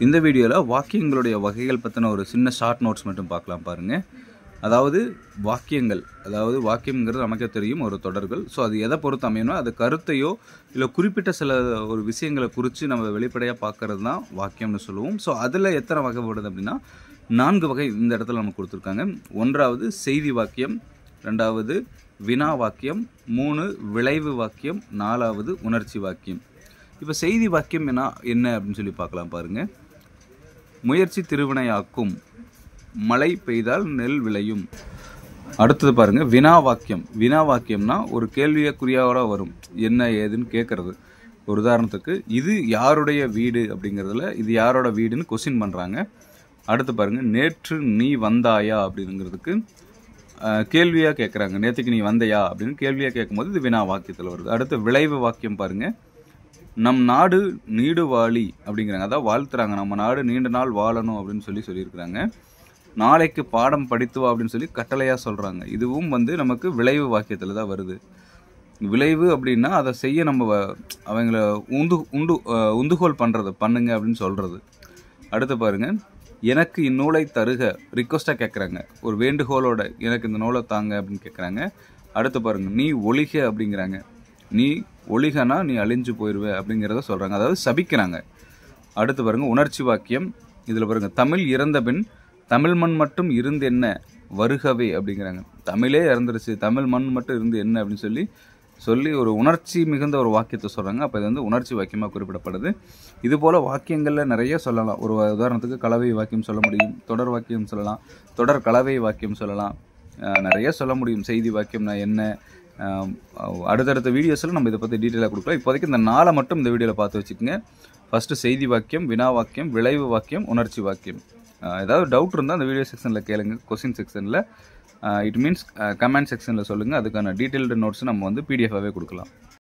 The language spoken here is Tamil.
இந்த வீடியோவில் வாக்கியங்களுடைய வகைகள் பற்றின ஒரு சின்ன ஷார்ட் நோட்ஸ் மட்டும் பார்க்கலாம் பாருங்கள். அதாவது வாக்கியங்கள், அதாவது வாக்கியங்கிறது நமக்கே தெரியும் ஒரு தொடர்கள். ஸோ அது எதை பொறுத்து அமையணும், அது கருத்தையோ இல்லை குறிப்பிட்ட சில ஒரு விஷயங்களை குறித்து நம்ம வெளிப்படையாக பார்க்கறது தான் வாக்கியம்னு சொல்லுவோம். ஸோ அதில் எத்தனை வகைப்படுது அப்படின்னா 4 வகை இந்த இடத்துல நமக்கு கொடுத்துருக்காங்க. 1வது செய்தி வாக்கியம், 2வது வினா வாக்கியம், 3 விளைவு வாக்கியம், 4வது உணர்ச்சி வாக்கியம். இப்போ செய்தி வாக்கியம் என்ன அப்படின்னு சொல்லி பார்க்கலாம் பாருங்கள். முயற்சி திருவினையாக்கும், மழை பெய்தால் நெல் விளையும். அடுத்தது பாருங்கள் வினா வாக்கியம். வினா வாக்கியம்னா ஒரு கேள்விக்குறியோட வரும், என்ன ஏதுன்னு கேட்குறது. ஒரு உதாரணத்துக்கு இது யாருடைய வீடு அப்படிங்கிறதுல இது யாரோட வீடுன்னு கொஸ்டின் பண்ணுறாங்க. அடுத்து பாருங்கள் நேற்று நீ வந்தாயா அப்படிங்கிறதுக்கு கேள்வியாக கேட்குறாங்க. நேற்றுக்கு நீ வந்தையா அப்படின்னு கேள்வியாக கேட்கும்போது இது வினா வாக்கியத்தில் வருது. அடுத்து விளைவு வாக்கியம் பாருங்கள். நம் நாடு நீடு வாழி அப்படிங்கிறாங்க, அதாவது வாழ்த்துறாங்க, நம்ம நாடு நீண்ட நாள் வாழணும் அப்படின்னு சொல்லியிருக்கிறாங்க. நாளைக்கு பாடம் படித்து வா அப்படின்னு சொல்லி கட்டளையாக சொல்கிறாங்க. இதுவும் நமக்கு விளைவு வாக்கியத்தில் தான் வருது. விளைவு அப்படின்னா அதை செய்ய நம்ம அவங்கள உந்துகோல் பண்ணுறது, பண்ணுங்க அப்படின்னு சொல்கிறது. அடுத்து பாருங்கள் எனக்கு இந்நூலை தருக, ரிக்வஸ்ட்டாக கேட்குறாங்க, ஒரு வேண்டுகோளோட எனக்கு இந்த நூலை தாங்க அப்படின்னு கேட்குறாங்க. அடுத்து பாருங்கள் நீ ஒழிக அப்படிங்கிறாங்க, நீ ஒழிகனா நீ அழிஞ்சு போயிடுவே அப்படிங்கிறத சொல்கிறாங்க, அதாவது சபிக்கிறாங்க. அடுத்து பாருங்கள் உணர்ச்சி வாக்கியம். இதில் பாருங்கள் தமிழ் இறந்த பின் தமிழ் மண் மட்டும் இருந்து என்ன வருகவே அப்படிங்கிறாங்க. தமிழே இறந்துருச்சு, தமிழ் மண் மட்டும் இருந்து என்ன அப்படின்னு சொல்லி ஒரு உணர்ச்சி மிகுந்த ஒரு வாக்கியத்தை சொல்கிறாங்க. அப்போ இது உணர்ச்சி வாக்கியமாக குறிப்பிடப்படுது. இதுபோல் வாக்கியங்களில் நிறைய சொல்லலாம். ஒரு உதாரணத்துக்கு கலவை வாக்கியம் சொல்ல முடியும், தொடர் வாக்கியம் சொல்லலாம், தொடர் கலவை வாக்கியம் சொல்லலாம், நிறைய சொல்ல முடியும். செய்தி வாக்கியம்னா என்ன, அடுத்தடுத்த வீடியோஸில் நம்ம இதை பற்றி டீட்டெயிலாக கொடுக்கலாம். இப்போதைக்கு இந்த 4 மட்டும் இந்த வீடியோவில் பார்த்து வச்சுக்கோங்க. ஃபஸ்ட்டு செய்தி வாக்கியம், வினா வாக்கியம், விளைவு வாக்கியம், உணர்ச்சி வாக்கியம். ஏதாவது டவுட் இருந்தால் அந்த வீடியோ செக்ஷனில் கேளுங்க, கொஸ்டின் செக்ஷனில், இட் மீன்ஸ் கமெண்ட் செக்ஷனில் சொல்லுங்கள். அதுக்கான டீட்டெயில்டு நோட்ஸ் நம்ம PDF-ஆகவே கொடுக்கலாம்.